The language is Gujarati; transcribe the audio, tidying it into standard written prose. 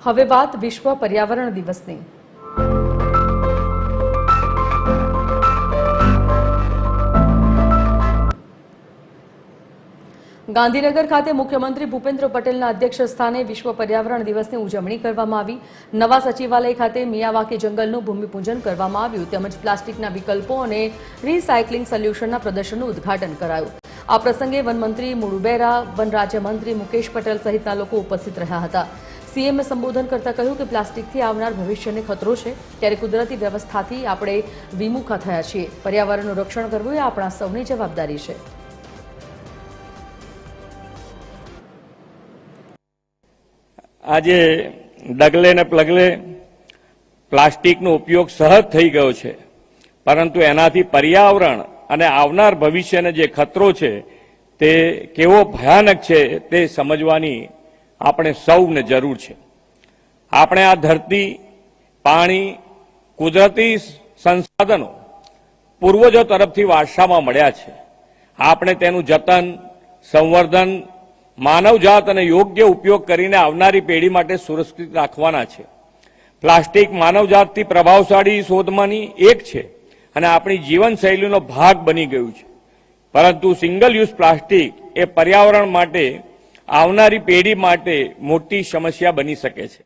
હવે વાત વિશ્વ પર્યાવરણ દિવસની। ગાંધીનગર ખાતે મુખ્યમંત્રી ભૂપેન્દ્ર પટેલના અધ્યક્ષસ્થાને વિશ્વ પર્યાવરણ દિવસની ઉજવણી કરવામાં આવી। નવા સચિવાલય ખાતે મિયાવાકી જંગલનું ભૂમિપૂજન કરવામાં આવ્યું તેમજ પ્લાસ્ટિકના વિકલ્પો અને રીસાયકલિંગ સોલ્યુશનના પ્રદર્શનનું ઉદ્ઘાટન કરાયું। આ પ્રસંગે વનમંત્રી મુળુ બેરા, વન રાજ્યમંત્રી મુકેશ પટેલ સહિતના લોકો ઉપસ્થિત રહ્યા હતા। સીએમએ સંબોધન કરતા કહ્યું કે પ્લાસ્ટિકથી આવનાર ભવિષ્યને ખતરો છે, ત્યારે કુદરતી વ્યવસ્થાથી આપણે વિમુખા થયા છીએ। પર્યાવરણનું રક્ષણ કરવું એ આપણા સૌની જવાબદારી છે। આજે ડગલે ને પગલે પ્લાસ્ટિકનો ઉપયોગ સહજ થઈ ગયો છે, પરંતુ એનાથી પર્યાવરણ અને આવનાર ભવિષ્યને જે ખતરો છે તે કેવો ભયાનક છે તે સમજવાની આપણે સૌને જરૂર છે। આપણે આ ધરતી, પાણી, કુદરતી સંસાધનો પૂર્વજો તરફથી વારસામાં મળ્યા છે। આપણે તેનું જતન, સંવર્ધન, માનવજાત અને યોગ્ય ઉપયોગ કરીને આવનારી પેઢી માટે સુરક્ષિત રાખવાના છે। પ્લાસ્ટિક માનવજાતથી પ્રભાવશાળી શોધમાંની એક છે અને આપણી જીવનશૈલીનો ભાગ બની ગયું છે, પરંતુ સિંગલ યુઝ પ્લાસ્ટિક એ પર્યાવરણ માટે, આવનારી પેઢી માટે મોટી સમસ્યા બની શકે છે।